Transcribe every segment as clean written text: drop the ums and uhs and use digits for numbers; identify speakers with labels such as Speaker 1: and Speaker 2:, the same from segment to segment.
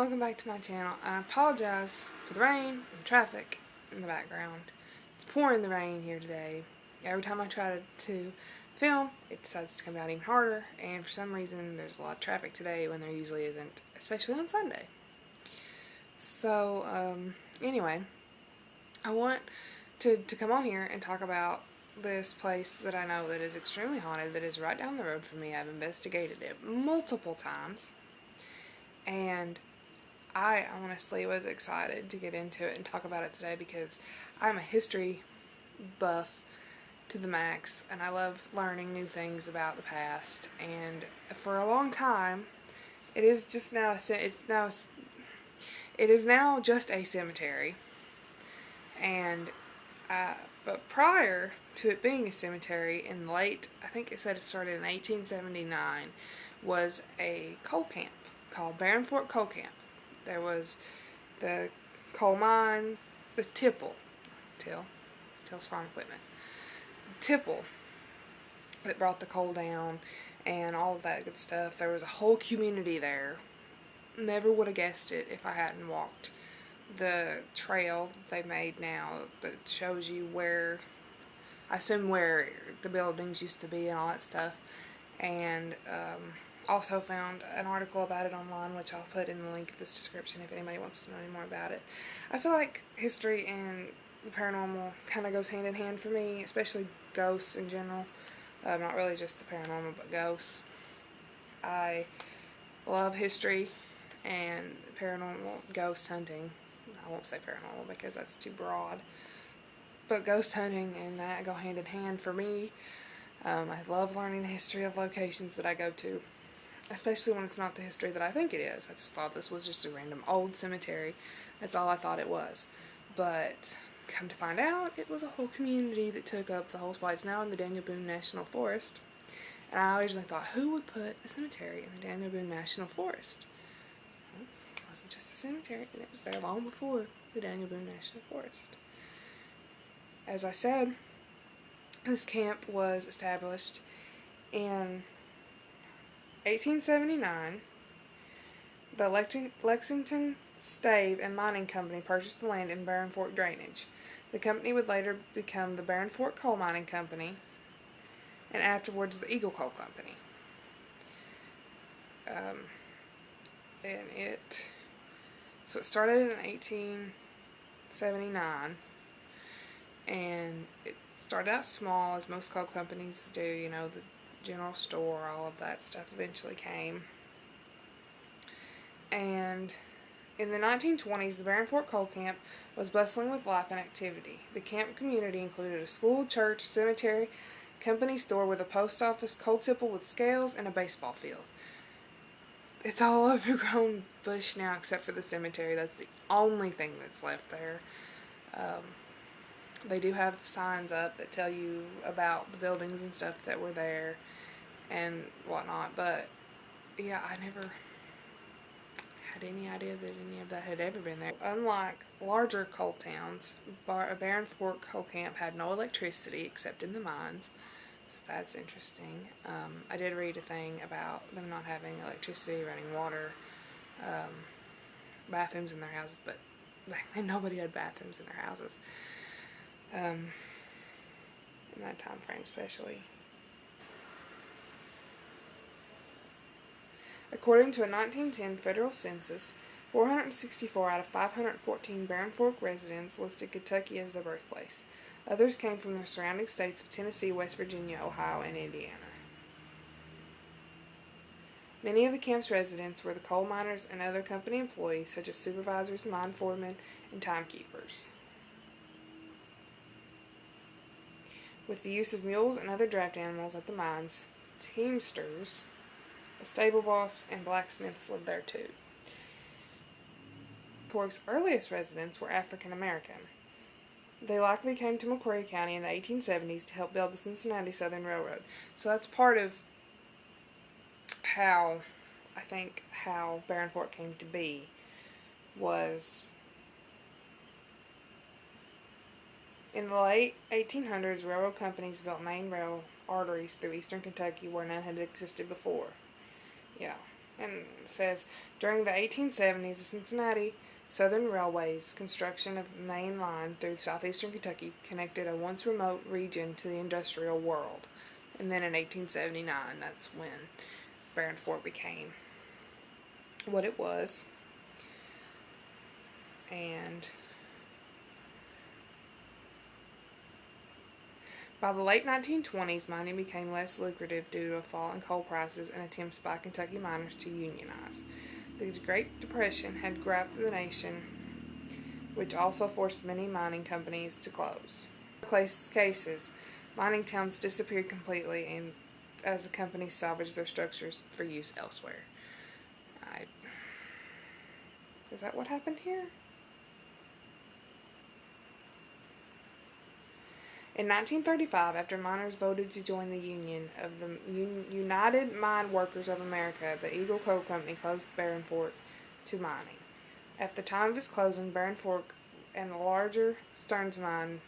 Speaker 1: welcome back to my channel. I apologize for the rain and the traffic in the background. It's pouring the rain here today. Every time I try to film, it decides to come down even harder, and for some reason there's a lot of traffic today when there usually isn't, especially on Sunday. So, anyway, I want to come on here and talk about this place that I know that is extremely haunted, that is right down the road from me. I've investigated it multiple times, and I honestly was excited to get into it and talk about it today because I'm a history buff to the max, and I love learning new things about the past. And for a long time, it is now just a cemetery. And but prior to it being a cemetery, in late, I think it said it started in 1879, was a coal camp called Barren Fork Coal Camp. There was the coal mine, the Till's farm equipment, tipple that brought the coal down and all of that good stuff. There was a whole community there. Never would have guessed it if I hadn't walked the trail that they made now that shows you where, I assume, where the buildings used to be and all that stuff. And also found an article about it online, which I'll put in the link of this description if anybody wants to know any more about it. I feel like history and the paranormal kind of goes hand in hand for me, especially ghosts in general. Not really just the paranormal, but ghosts. I love history and paranormal, ghost hunting. I won't say paranormal because that's too broad. But ghost hunting and that go hand in hand for me. I love learning the history of locations that I go to, especially when it's not the history that I think it is. I just thought this was just a random old cemetery. That's all I thought it was. But come to find out, it was a whole community that took up the whole spot. It's now in the Daniel Boone National Forest. And I originally thought, who would put a cemetery in the Daniel Boone National Forest? Well, it wasn't just a cemetery, and it was there long before the Daniel Boone National Forest. As I said, this camp was established in 1879. The Lexington Stave and Mining Company purchased the land in Barren Fork drainage. The company would later become the Barren Fork Coal Mining Company, and afterwards the Eagle Coal Company. So it started in 1879, and it started out small, as most coal companies do. You know, the general store, all of that stuff eventually came. And in the 1920s, the Barren Fork Coal Camp was bustling with life and activity. The camp community included a school, church, cemetery, company store with a post office, coal tipple with scales, and a baseball field. It's all overgrown bush now except for the cemetery. That's the only thing that's left there. They do have signs up that tell you about the buildings and stuff that were there and whatnot, but yeah, I never had any idea that any of that had ever been there. Unlike larger coal towns, Barren Fork Coal Camp had no electricity except in the mines, so that's interesting. I did read a thing about them not having electricity, running water, bathrooms in their houses, but back then nobody had bathrooms in their houses. In that time frame especially. According to a 1910 federal census, 464 out of 514 Barren Fork residents listed Kentucky as their birthplace. Others came from the surrounding states of Tennessee, West Virginia, Ohio, and Indiana. Many of the camp's residents were the coal miners and other company employees, such as supervisors, mine foremen, and timekeepers. With the use of mules and other draft animals at the mines, teamsters, a stable boss, and blacksmiths lived there too. Fork's earliest residents were African American. They likely came to McCreary County in the 1870s to help build the Cincinnati Southern Railroad. So that's part of how Barren Fork came to be, was in the late 1800s, railroad companies built main rail arteries through eastern Kentucky where none had existed before. Yeah, And it says, during the 1870s, the Cincinnati Southern Railway's construction of the main line through southeastern Kentucky connected a once remote region to the industrial world. And then in 1879, that's when Barren Fork became what it was. And by the late 1920s, mining became less lucrative due to a fall in coal prices and attempts by Kentucky miners to unionize. The Great Depression had gripped the nation, which also forced many mining companies to close. In cases, mining towns disappeared completely and as the companies salvaged their structures for use elsewhere. Is that what happened here? In 1935, after miners voted to join the Union of the United Mine Workers of America, the Eagle Coal Company closed Barren Fork to mining. At the time of its closing, Barren Fork and the larger Stearns mine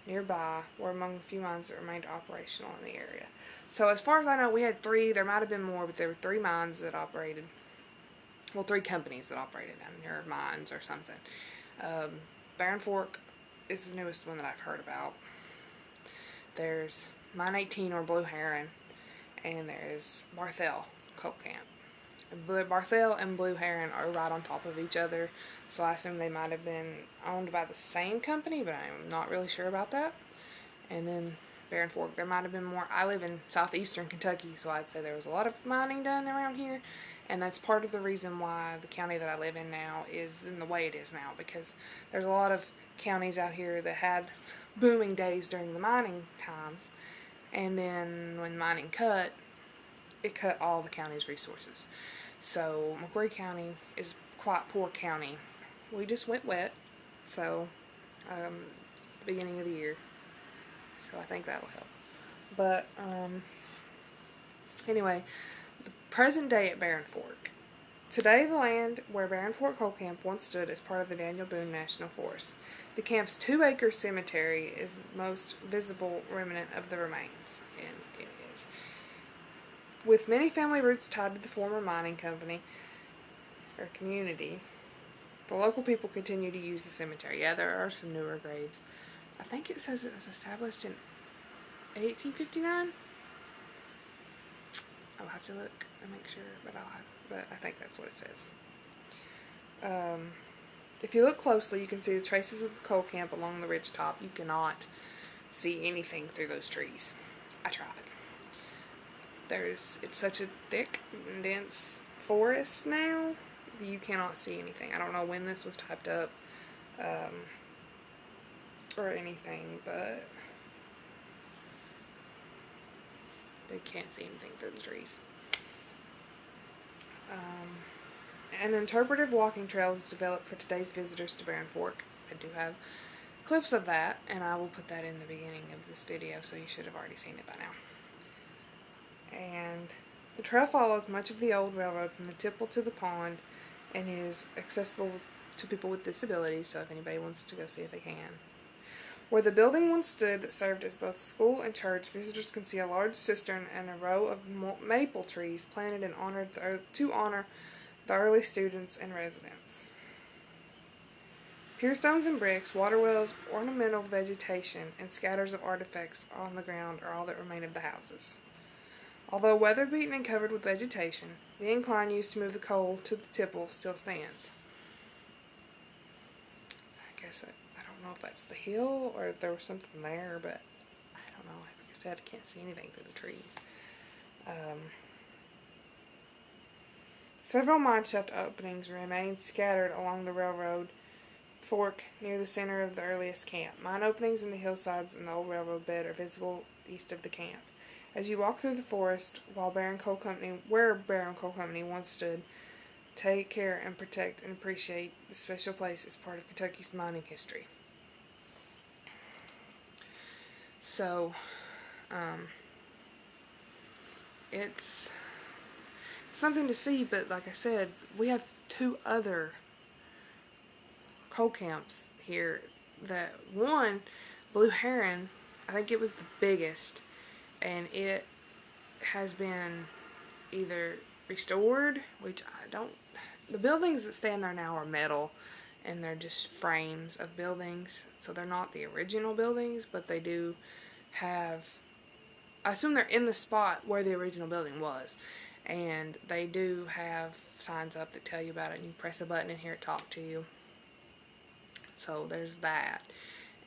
Speaker 1: nearby were among the few mines that remained operational in the area. So as far as I know, we had 3, there might have been more, but there were 3 mines that operated, well, 3 companies that operated them, or mines or something. Barren Fork is the newest one that I've heard about. There's Mine 18 or Blue Heron, and there is Barthel Coal Camp. Barthel and Blue Heron are right on top of each other, so I assume they might have been owned by the same company, but I'm not really sure about that. And then Barren Fork, there might have been more. I live in southeastern Kentucky, so I'd say there was a lot of mining done around here, and that's part of the reason why the county that I live in now is in the way it is now, because there's a lot of counties out here that had booming days during the mining times, and then when mining cut, it cut all the county's resources. So McQuarrie County is quite poor county. We just went wet, so beginning of the year, so I think that'll help. But anyway, the present day at Barren Fork. Today, the land where Barren Fork Coal Camp once stood is part of the Daniel Boone National Forest. The camp's 2-acre cemetery is the most visible remnant of the remains, and it is. With many family roots tied to the former mining company or community, the local people continue to use the cemetery. Yeah, there are some newer graves. I think it says it was established in 1859. I'll have to look and make sure, but I think that's what it says. If you look closely, you can see the traces of the coal camp along the ridge top. You cannot see anything through those trees. I tried. It's such a thick and dense forest now, you cannot see anything. I don't know when this was typed up, or anything, but they can't see anything through the trees. An interpretive walking trail is developed for today's visitors to Barren Fork. I do have clips of that, and I will put that in the beginning of this video, so you should have already seen it by now. And the trail follows much of the old railroad from the tipple to the pond and is accessible to people with disabilities, so if anybody wants to go see it, they can. Where the building once stood that served as both school and church, visitors can see a large cistern and a row of maple trees planted to honor the early students and residents. Pier stones and bricks, water wells, ornamental vegetation, and scatters of artifacts on the ground are all that remain of the houses. Although weather-beaten and covered with vegetation, the incline used to move the coal to the tipple still stands. I guess I don't know if that's the hill or if there was something there, but I don't know. Like I said, I can't see anything through the trees. Several mine shaft openings remain scattered along the railroad fork near the center of the earliest camp. Mine openings in the hillsides and the old railroad bed are visible east of the camp. As you walk through the forest where Barren Coal Company once stood, take care and protect and appreciate the special place as part of Kentucky's mining history. So, it's something to see, but like I said, we have 2 other coal camps here. That one, Blue Heron, I think it was the biggest, and it has been either restored, which I don't. The buildings that stand there now are metal, and they're just frames of buildings, so they're not the original buildings, but they do have, I assume they're in the spot where the original building was, and they do have signs up that tell you about it, and you press a button and hear it talk to you. So there's that.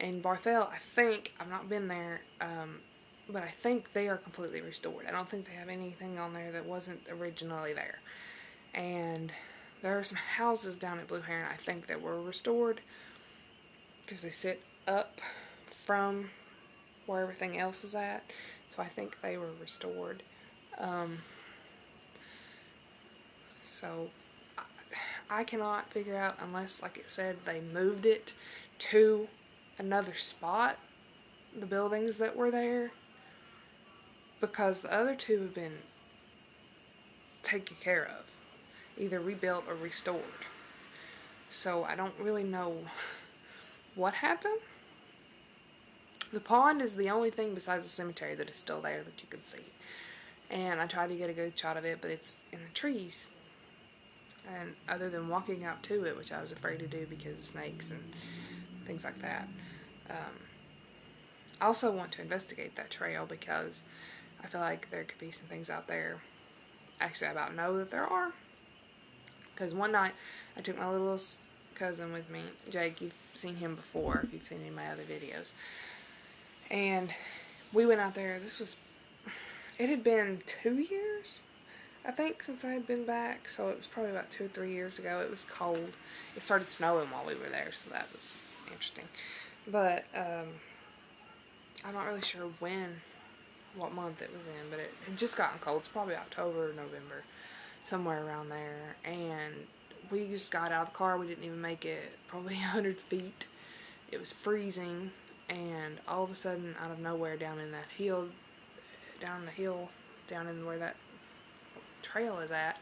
Speaker 1: And Barthel, I think, I've not been there, but I think they are completely restored. I don't think they have anything on there that wasn't originally there. And there are some houses down at Blue Heron, I think, that were restored, because they sit up from where everything else is at. So I think they were restored. So I cannot figure out, unless, like it said, they moved it to another spot, the buildings that were there, because the other two have been taken care of, either rebuilt or restored. So I don't really know what happened. The pond is the only thing besides the cemetery that is still there that you can see. And I tried to get a good shot of it, but it's in the trees. And other than walking out to it, which I was afraid to do because of snakes and things like that. I also want to investigate that trail because I feel like there could be some things out there. Actually, I about know that there are. Because one night, I took my littlest cousin with me. Jake, you've seen him before if you've seen any of my other videos. And we went out there. It had been 2 years, I think, since I had been back. So it was probably about 2 or 3 years ago. It was cold. It started snowing while we were there, so that was interesting. But I'm not really sure what month it was in, but it had just gotten cold. It's probably October or November, somewhere around there. And we just got out of the car. We didn't even make it probably 100 feet. It was freezing, and all of a sudden, out of nowhere, down in where that trail is at,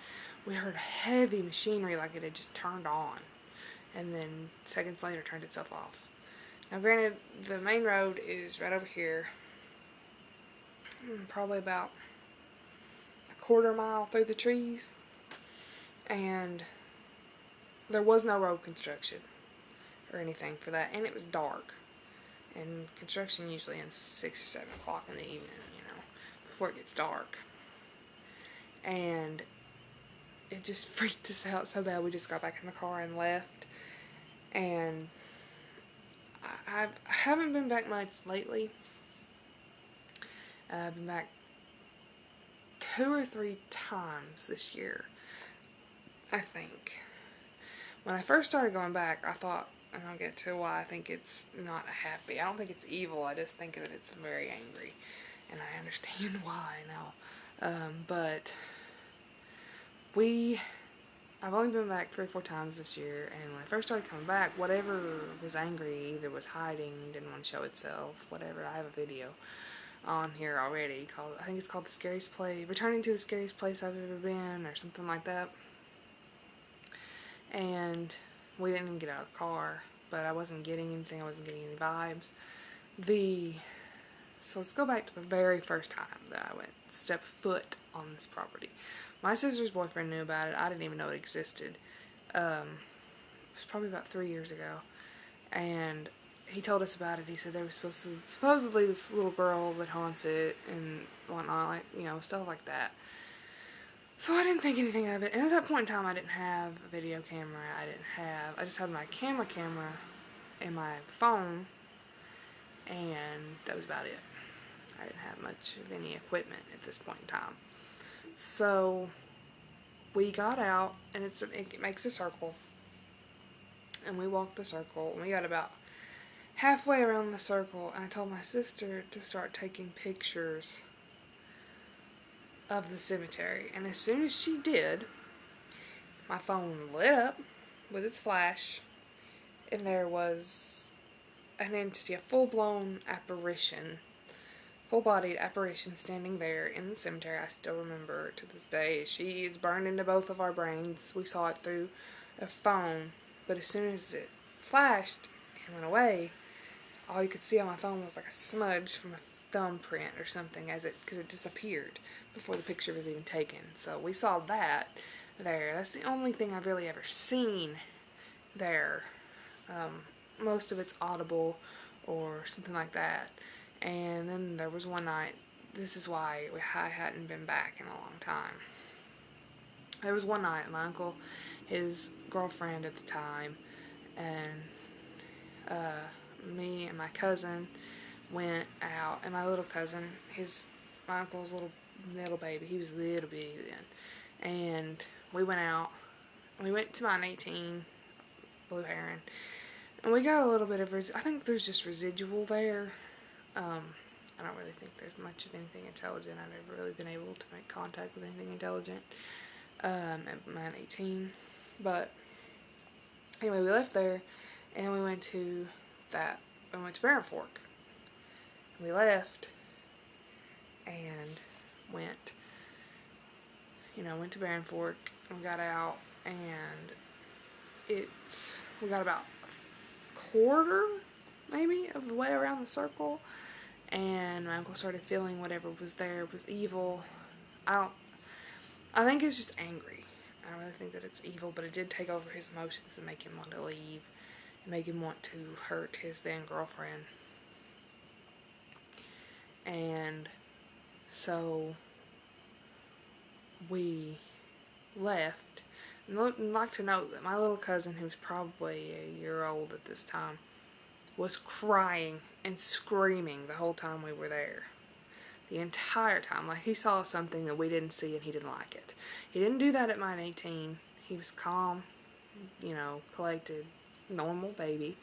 Speaker 1: we heard heavy machinery like it had just turned on, and then seconds later turned itself off. Now granted, the main road is right over here, probably about a quarter mile through the trees, and there was no road construction or anything for that, and it was dark, and construction usually ends 6 or 7 o'clock in the evening, before it gets dark. And it just freaked us out so bad we just got back in the car and left. And I haven't been back much lately. I've been back 2 or 3 times this year, I think. When I first started going back, I thought, and I'll get to why I think it's not happy. I don't think it's evil. I just think that it's very angry. And I understand why now. But I've only been back 3 or 4 times this year, and when I first started coming back, whatever was angry either was hiding, didn't want to show itself, whatever. I have a video on here already called, I think it's called Returning to the Scariest Place I've Ever Been, or something like that. And we didn't even get out of the car, but I wasn't getting anything, I wasn't getting any vibes. So let's go back to the very first time that I stepped foot on this property. My sister's boyfriend knew about it. I didn't even know it existed. It was probably about 3 years ago. And he told us about it. He said there was supposedly this little girl that haunts it and whatnot, stuff like that. So I didn't think anything of it. And at that point in time, I didn't have a video camera. I just had my camera and my phone. And that was about it. I didn't have much of any equipment at this point in time. So we got out, and it makes a circle. And we walked the circle, and we got about halfway around the circle, and I told my sister to start taking pictures of the cemetery. And as soon as she did, my phone lit up with its flash, and there was an entity, a full-blown apparition, full-bodied apparition standing there in the cemetery. I still remember it to this day. She is burned into both of our brains. We saw it through a phone, but as soon as it flashed and went away, all you could see on my phone was like a smudge from thumbprint or something because it disappeared before the picture was even taken. So we saw that there. That's the only thing I've really ever seen there. Most of it's audible or something like that. And then there was one night, this is why I hadn't been back in a long time. There was one night, my uncle, his girlfriend at the time, and me and my cousin went out, and my little cousin, my uncle's little baby, he was little bitty then, and we went out, and we went to mine 18, Blue Heron, and we got a little bit of, I think there's just residual there. I don't really think there's much of anything intelligent. I've never really been able to make contact with anything intelligent at mine 18, but anyway, we left there, and we went to Barren Fork. We left and went to Barren Fork, and we got out, and we got about a quarter, maybe, of the way around the circle, and my uncle started feeling whatever was there was evil. I think it's just angry. I don't really think that it's evil, but it did take over his emotions and make him want to leave, and make him want to hurt his then girlfriend. And so we left. And I'd like to note that my little cousin, who's probably a year old at this time, was crying and screaming the whole time we were there. The entire time. Like, he saw something that we didn't see and he didn't like it. He didn't do that at mine 18. He was calm, collected, normal baby.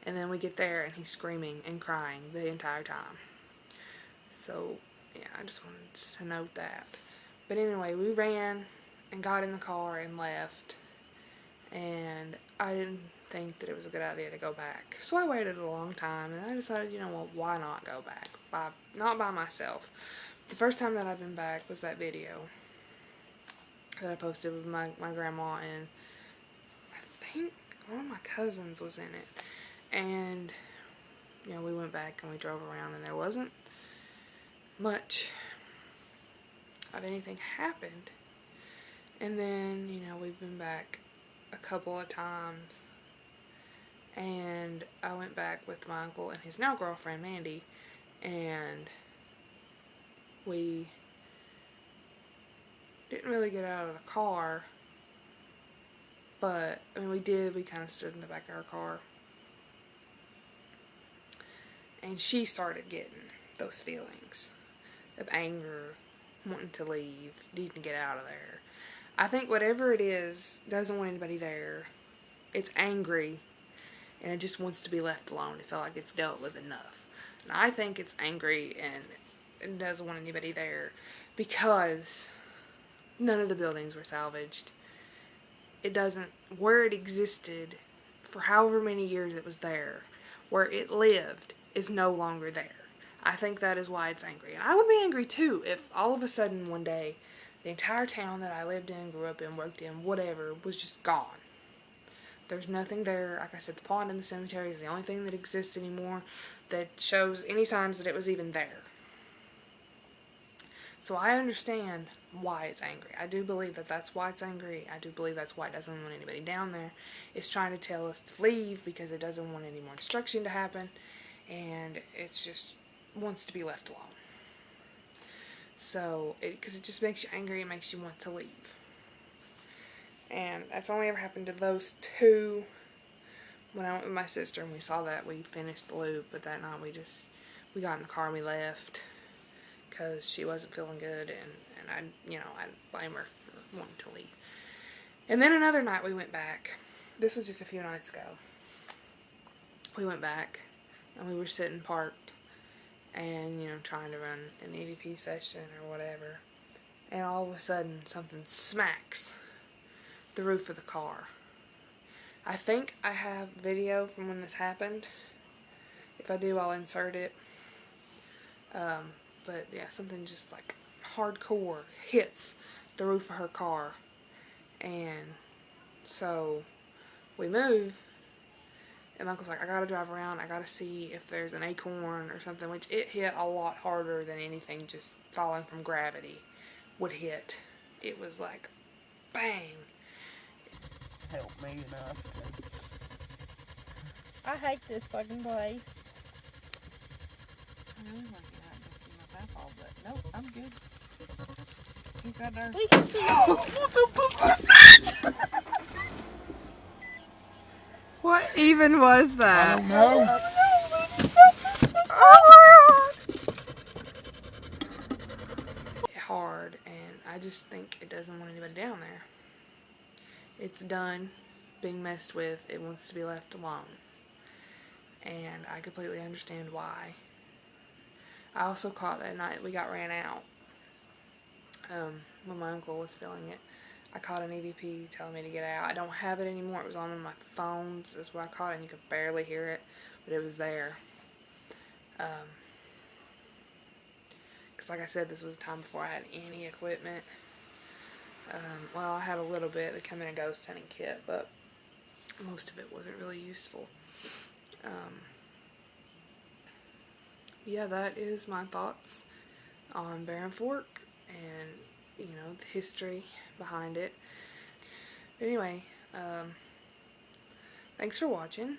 Speaker 1: And then we get there and he's screaming and crying the entire time. So, yeah, I just wanted to note that. But anyway, we ran and got in the car and left. And I didn't think that it was a good idea to go back. So I waited a long time, and I decided, why not go back? Not by myself. The first time that I've been back was that video that I posted with my grandma, and I think one of my cousins was in it. And, we went back and we drove around, and there wasn't much of anything happened. And then, we've been back a couple of times, and I went back with my uncle and his now girlfriend Mandy, and we didn't really get out of the car, but we did. We kind of stood in the back of our car, and she started getting those feelings of anger, wanting to leave, needing to get out of there. I think whatever it is doesn't want anybody there. It's angry, and it just wants to be left alone. It felt like it's dealt with enough. And I think it's angry and it doesn't want anybody there because none of the buildings were salvaged. Where it existed for however many years it was there, where it lived, is no longer there. I think that is why it's angry. And I would be angry too if all of a sudden one day the entire town that I lived in, grew up in, worked in, whatever, was just gone. There's nothing there. Like I said, the pond and the cemetery is the only thing that exists anymore that shows any signs that it was even there. So I understand why it's angry. I do believe that that's why it's angry. I do believe that's why it doesn't want anybody down there. It's trying to tell us to leave because it doesn't want any more destruction to happen. And it's just wants to be left alone. So, because it just makes you angry, it makes you want to leave. And that's only ever happened to those two. When I went with my sister and we saw that, we finished the loop. But that night we got in the car and we left because she wasn't feeling good, and I blame her for wanting to leave. And then another night we went back. This was just a few nights ago. We went back and we were sitting parked and, trying to run an EVP session or whatever. And all of a sudden something smacks the roof of the car. I think I have video from when this happened. If I do, I'll insert it. But yeah, something just like hardcore hits the roof of her car. And so we move, And my uncle's like, I gotta drive around, I gotta see if there's an acorn or something, which it hit a lot harder than anything just falling from gravity would hit. It was like, bang.
Speaker 2: Help me enough.
Speaker 3: I hate this fucking place.
Speaker 2: I really want to get out and go see my papa, but nope, I'm good. He's right there.
Speaker 3: We can see.
Speaker 2: What the fuck was that?
Speaker 1: What even was that?
Speaker 2: I don't know.
Speaker 1: Oh my god! Hard, and I just think it doesn't want anybody down there. It's done being messed with. It wants to be left alone. And I completely understand why. I also caught that night we got ran out. When my uncle was filming it, I caught an EVP telling me to get out. I don't have it anymore. It was on one of my phones. That's where I caught it, and you could barely hear it, but it was there. Because like I said, this was a time before I had any equipment. Well, I had a little bit that came in a ghost hunting kit, but most of it wasn't really useful. Yeah, that is my thoughts on Barren Fork and, you know, the history behind it. But anyway, thanks for watching.